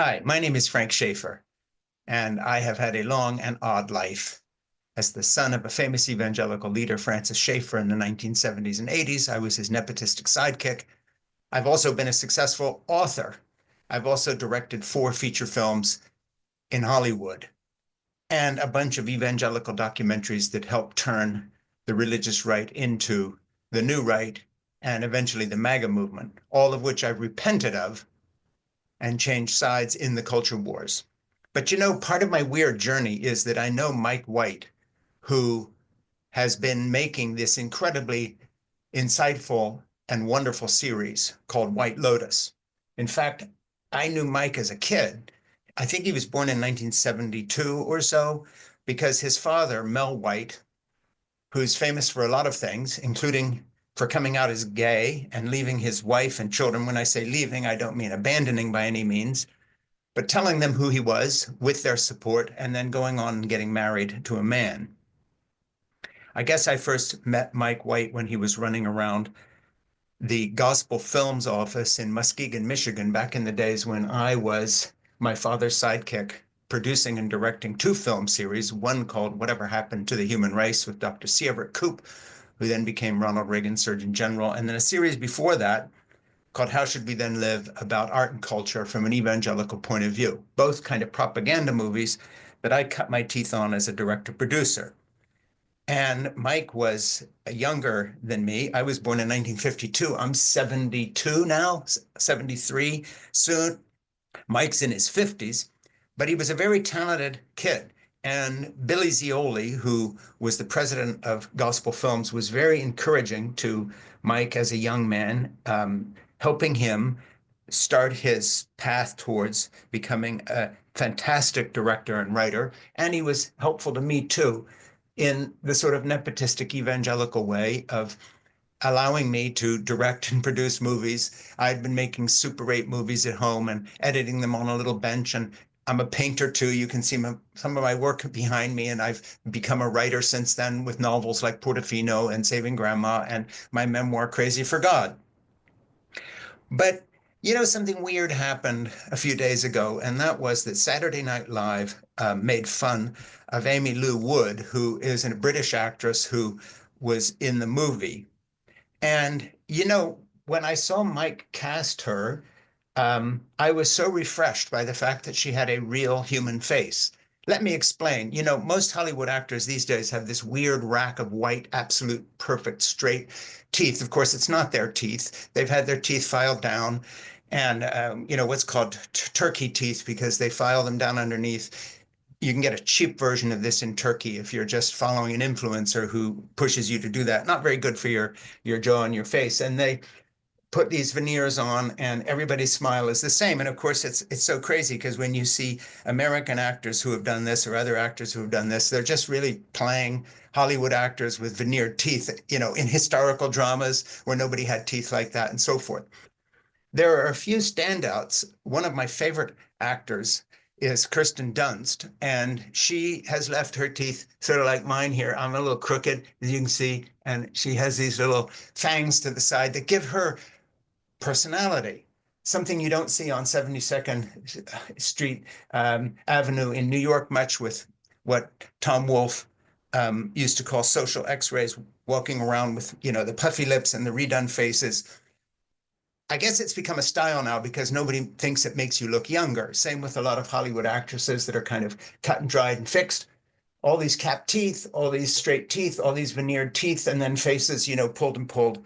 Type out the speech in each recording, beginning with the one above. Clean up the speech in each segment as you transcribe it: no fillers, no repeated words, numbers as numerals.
Hi, my name is Frank Schaefer, and I have had a long and odd life. As the son of a famous evangelical leader, Francis Schaeffer, in the 1970s and 80s, I was his nepotistic sidekick. I've also been a successful author. I've also directed 4 feature films in Hollywood and a bunch of evangelical documentaries that helped turn the religious right into the new right and eventually the MAGA movement, all of which I've repented of and changed sides in the culture wars. But part of my weird journey is that I know Mike White, who has been making this incredibly insightful and wonderful series called White Lotus. In fact, I knew Mike as a kid. I think he was born in 1972 or so, because his father, Mel White, who's famous for a lot of things, including for coming out as gay and leaving his wife and children. When I say leaving, I don't mean abandoning by any means, but telling them who he was with their support and then going on and getting married to a man. I guess I first met Mike White when he was running around the Gospel Films office in Muskegon, Michigan, back in the days when I was my father's sidekick, producing and directing 2 film series, one called Whatever Happened to the Human Race with Dr. C. Everett Koop, who then became Ronald Reagan Surgeon General, and then a series before that called How Should We Then Live, about art and culture from an evangelical point of view, both kind of propaganda movies that I cut my teeth on as a director-producer. And Mike was younger than me. I was born in 1952. I'm 72 now, 73 soon. Mike's in his 50s, but he was a very talented kid. And Billy Zioli, who was the president of Gospel Films, was very encouraging to Mike as a young man, helping him start his path towards becoming a fantastic director and writer. And he was helpful to me too, in the sort of nepotistic evangelical way of allowing me to direct and produce movies. I'd been making Super 8 movies at home and editing them on a little bench. And I'm a painter too. You can see some of my work behind me, and I've become a writer since then with novels like Portofino and Saving Grandma and my memoir, Crazy for God. But something weird happened a few days ago, and that was that Saturday Night Live made fun of Aimee Wood, who is a British actress who was in the movie. And, when I saw Mike cast her, I was so refreshed by the fact that she had a real human face. Let me explain. Most Hollywood actors these days have this weird rack of white, absolute, perfect, straight teeth. Of course, it's not their teeth. They've had their teeth filed down and, what's called turkey teeth, because they file them down underneath. You can get a cheap version of this in Turkey if you're just following an influencer who pushes you to do that. Not very good for your jaw and your face. And they put these veneers on, and everybody's smile is the same. And of course, it's so crazy, because when you see American actors who have done this or other actors who have done this, they're just really playing Hollywood actors with veneered teeth, in historical dramas where nobody had teeth like that and so forth. There are a few standouts. One of my favorite actors is Kirsten Dunst, and she has left her teeth sort of like mine here. I'm a little crooked, as you can see, and she has these little fangs to the side that give her personality, something you don't see on 72nd Street Avenue in New York much, with what Tom Wolfe used to call social x-rays, walking around with, the puffy lips and the redone faces. I guess it's become a style now because nobody thinks it makes you look younger. Same with a lot of Hollywood actresses that are kind of cut and dried and fixed. All these capped teeth, all these straight teeth, all these veneered teeth, and then faces, pulled and pulled.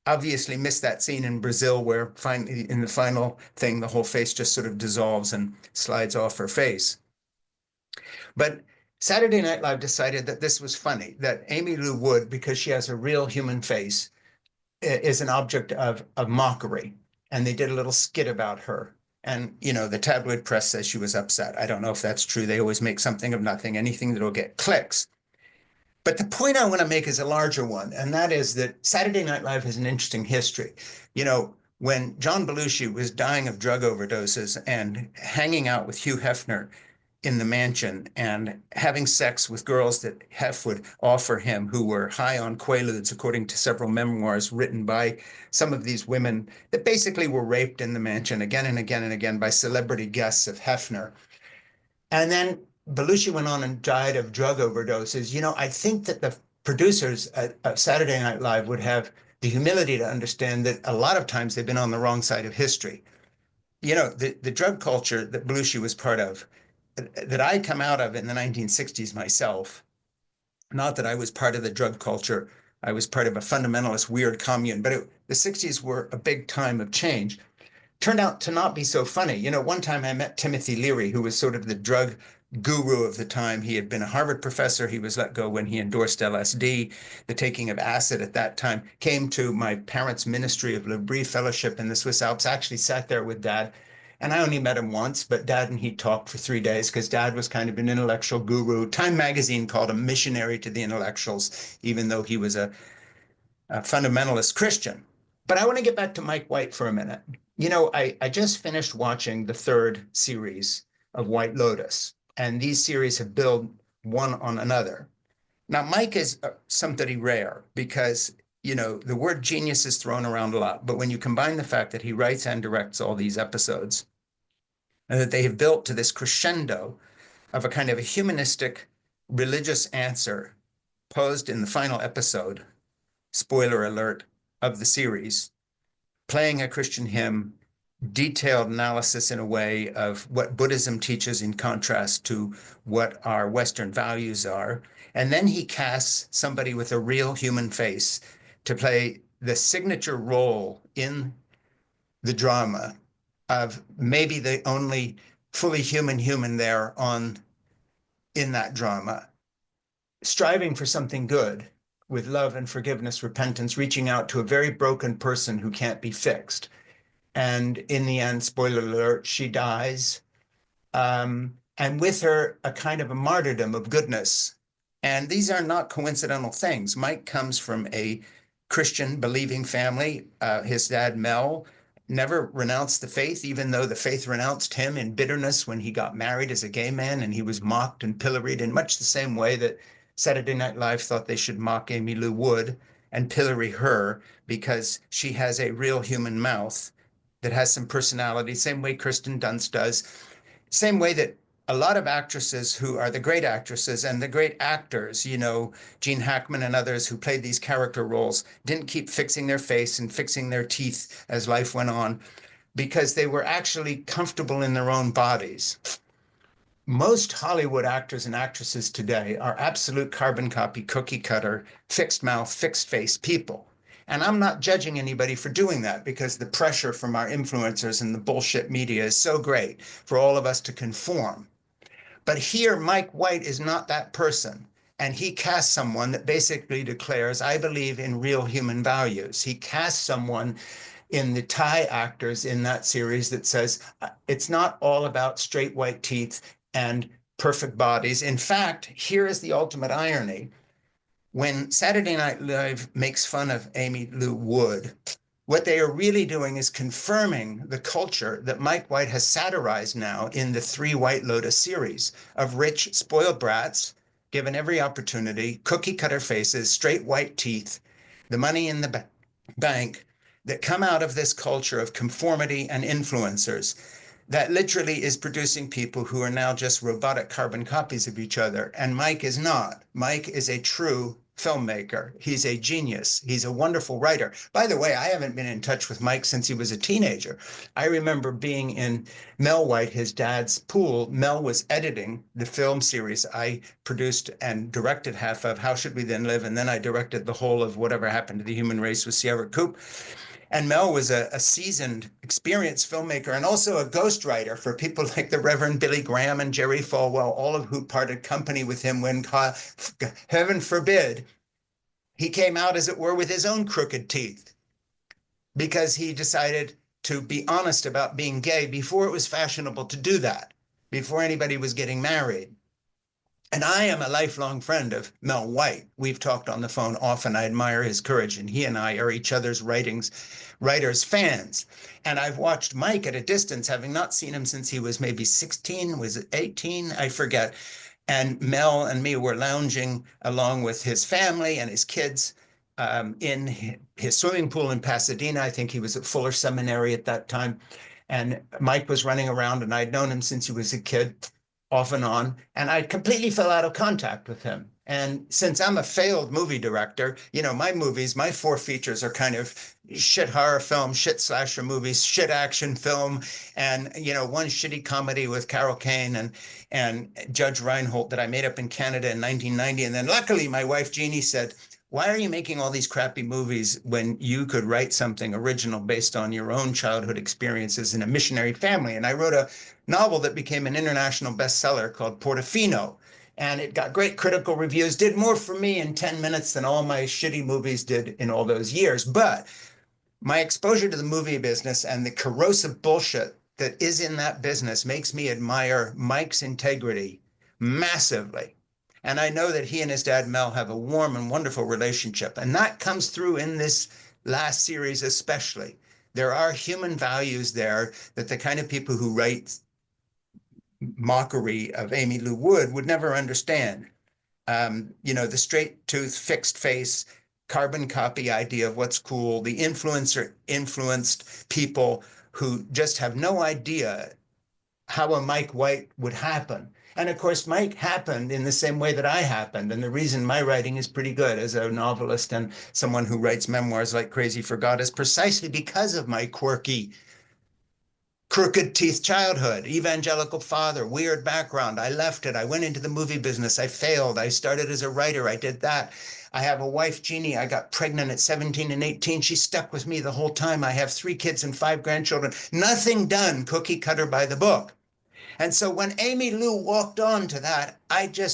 Obviously missed that scene in Brazil where finally, in the final thing, the whole face just sort of dissolves and slides off her face. But Saturday Night Live decided that this was funny, that Aimee Wood, because she has a real human face, is an object of mockery. And they did a little skit about her. And, the tabloid press says she was upset. I don't know if that's true. They always make something of nothing, anything that'll get clicks. But the point I want to make is a larger one, and that is that Saturday Night Live has an interesting history. When John Belushi was dying of drug overdoses and hanging out with Hugh Hefner, in the mansion and having sex with girls that Hef would offer him, who were high on quaaludes, according to several memoirs written by some of these women that basically were raped in the mansion again and again and again by celebrity guests of Hefner. And then Belushi went on and died of drug overdoses. You know, I think that the producers of Saturday Night Live would have the humility to understand that a lot of times they've been on the wrong side of history. You know, the drug culture that Belushi was part of, that I come out of in the 1960s myself, not that I was part of the drug culture, I was part of a fundamentalist weird commune, but the 60s were a big time of change. Turned out to not be so funny. You know, one time I met Timothy Leary, who was sort of the drug guru of the time. He had been a Harvard professor. He was let go when he endorsed LSD. The taking of acid at that time came to my parents' ministry of L'Abri Fellowship in the Swiss Alps. I actually sat there with Dad, and I only met him once, but Dad and he talked for 3 days because Dad was kind of an intellectual guru. Time magazine called him missionary to the intellectuals, even though he was a fundamentalist Christian. But I want to get back to Mike White for a minute. You know, I just finished watching the 3rd series of White Lotus, and these series have built one on another. Now, Mike is somebody rare because, you know, the word genius is thrown around a lot, but when you combine the fact that he writes and directs all these episodes, and that they have built to this crescendo of a kind of a humanistic religious answer posed in the final episode, spoiler alert, of the series, playing a Christian hymn, detailed analysis in a way of what Buddhism teaches in contrast to what our Western values are. And then he casts somebody with a real human face to play the signature role in the drama of maybe the only fully human there in that drama, striving for something good with love and forgiveness, repentance, reaching out to a very broken person who can't be fixed. And in the end, spoiler alert, she dies. And with her, a kind of a martyrdom of goodness. And these are not coincidental things. Mike comes from a Christian believing family. His dad, Mel, never renounced the faith, even though the faith renounced him in bitterness when he got married as a gay man, and he was mocked and pilloried in much the same way that Saturday Night Live thought they should mock Aimee Lou Wood and pillory her because she has a real human mouth that has some personality, same way Kirsten Dunst does, same way that a lot of actresses who are the great actresses and the great actors, you know, Gene Hackman and others who played these character roles, didn't keep fixing their face and fixing their teeth as life went on because they were actually comfortable in their own bodies. Most Hollywood actors and actresses today are absolute carbon copy, cookie cutter, fixed mouth, fixed face people. And I'm not judging anybody for doing that because the pressure from our influencers and the bullshit media is so great for all of us to conform. But here, Mike White is not that person. And he casts someone that basically declares, I believe in real human values. He casts someone in the Thai actors in that series that says, it's not all about straight white teeth and perfect bodies. In fact, here is the ultimate irony. When Saturday Night Live makes fun of Aimee Lou Wood, what they are really doing is confirming the culture that Mike White has satirized now in the 3 White Lotus series of rich, spoiled brats, given every opportunity, cookie cutter faces, straight white teeth, the money in the bank that come out of this culture of conformity and influencers that literally is producing people who are now just robotic carbon copies of each other. And Mike is not. Mike is a true filmmaker. He's a genius. He's a wonderful writer. By the way, I haven't been in touch with Mike since he was a teenager. I remember being in Mel White, his dad's pool. Mel was editing the film series I produced and directed half of, How Should We Then Live? And then I directed the whole of Whatever Happened to the Human Race with Sierra Coupe. And Mel was a seasoned, experienced filmmaker and also a ghostwriter for people like the Reverend Billy Graham and Jerry Falwell, all of who parted company with him when, heaven forbid, he came out, as it were, with his own crooked teeth because he decided to be honest about being gay before it was fashionable to do that, before anybody was getting married. And I am a lifelong friend of Mel White. We've talked on the phone often. I admire his courage, and he and I are each other's writers' fans. And I've watched Mike at a distance, having not seen him since he was maybe 16, was it 18? I forget. And Mel and me were lounging along with his family and his kids in his swimming pool in Pasadena. I think he was at Fuller Seminary at that time. And Mike was running around, and I'd known him since he was a kid, off and on, and I completely fell out of contact with him. And since I'm a failed movie director, you know, my movies, my four features are kind of shit horror film, shit slasher movies, shit action film, and, you know, one shitty comedy with Carol Kane and Judge Reinhold that I made up in Canada in 1990. And then luckily my wife Jeannie said, why are you making all these crappy movies when you could write something original based on your own childhood experiences in a missionary family? And I wrote a novel that became an international bestseller called Portofino. And it got great critical reviews, did more for me in 10 minutes than all my shitty movies did in all those years. But my exposure to the movie business and the corrosive bullshit that is in that business makes me admire Mike's integrity massively. And I know that he and his dad, Mel, have a warm and wonderful relationship. And that comes through in this last series especially. There are human values there that the kind of people who write mockery of Aimee Lou Wood would never understand. You know, the straight tooth, fixed face, carbon copy idea of what's cool, the influencer influenced people who just have no idea how a Mike White would happen. And of course, Mike happened in the same way that I happened. And the reason my writing is pretty good as a novelist and someone who writes memoirs like Crazy for God is precisely because of my quirky, crooked teeth childhood, evangelical father, weird background. I left it. I went into the movie business. I failed. I started as a writer. I did that. I have a wife, Jeannie. I got pregnant at 17 and 18. She stuck with me the whole time. I have 3 kids and 5 grandchildren. Nothing done cookie cutter by the book. And so when Aimee Lou walked on to that,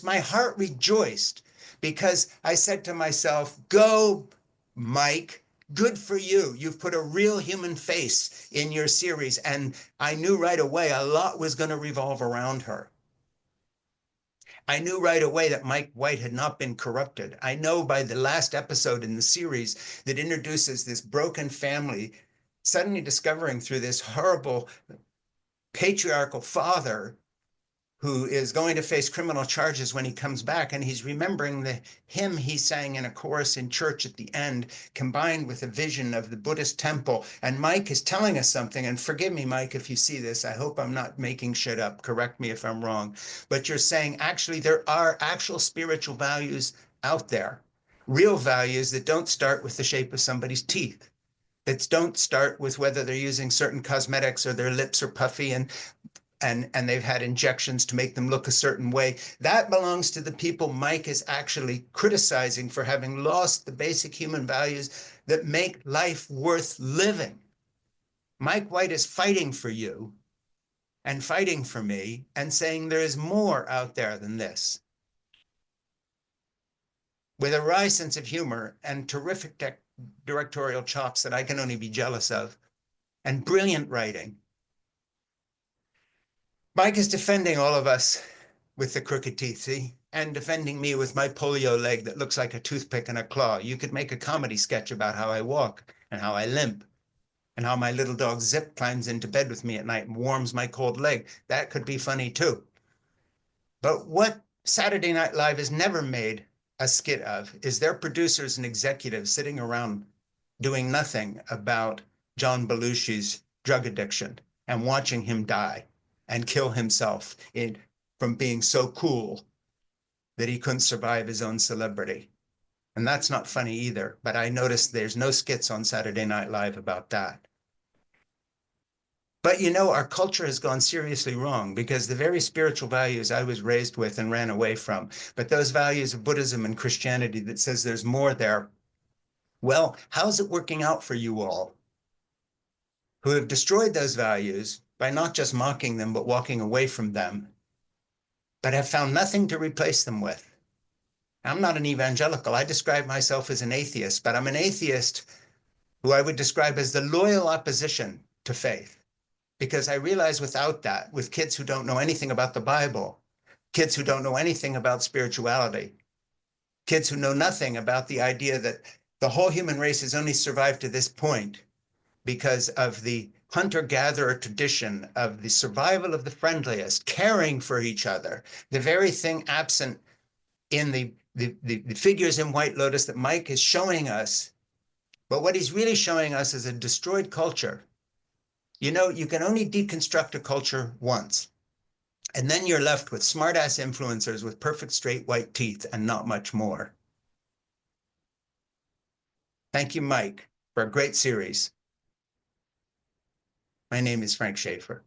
my heart rejoiced because I said to myself, go, Mike, good for you. You've put a real human face in your series. And I knew right away a lot was going to revolve around her. I knew right away that Mike White had not been corrupted. I know by the last episode in the series that introduces this broken family suddenly discovering through this horrible patriarchal father who is going to face criminal charges when he comes back. And he's remembering the hymn he sang in a chorus in church at the end, combined with a vision of the Buddhist temple. And Mike is telling us something, and forgive me, Mike, if you see this, I hope I'm not making shit up. Correct me if I'm wrong. But you're saying, actually, there are actual spiritual values out there, real values that don't start with the shape of somebody's teeth, that don't start with whether they're using certain cosmetics or their lips are puffy and they've had injections to make them look a certain way. That belongs to the people Mike is actually criticizing for having lost the basic human values that make life worth living. Mike White is fighting for you and fighting for me and saying there is more out there than this. With a wry sense of humor and terrific directorial chops that I can only be jealous of, and brilliant writing, Mike is defending all of us with the crooked teeth, see? And defending me with my polio leg that looks like a toothpick and a claw. You could make a comedy sketch about how I walk and how I limp and how my little dog Zip climbs into bed with me at night and warms my cold leg. That could be funny too. But what Saturday Night Live has never made a skit of is their producers and executives sitting around doing nothing about John Belushi's drug addiction and watching him die and kill himself from being so cool that he couldn't survive his own celebrity. And that's not funny either, but I noticed there's no skits on Saturday Night Live about that. But you know, our culture has gone seriously wrong because the very spiritual values I was raised with and ran away from, but those values of Buddhism and Christianity that says there's more there, well, how's it working out for you all who have destroyed those values by not just mocking them, but walking away from them, but have found nothing to replace them with? I'm not an evangelical. I describe myself as an atheist, but I'm an atheist who I would describe as the loyal opposition to faith, because I realize without that, with kids who don't know anything about the Bible, kids who don't know anything about spirituality, kids who know nothing about the idea that the whole human race has only survived to this point because of the hunter-gatherer tradition of the survival of the friendliest, caring for each other, the very thing absent in the figures in White Lotus that Mike is showing us. But what he's really showing us is a destroyed culture. You know, you can only deconstruct a culture once. And then you're left with smart-ass influencers with perfect straight white teeth and not much more. Thank you, Mike, for a great series. My name is Frank Schaefer.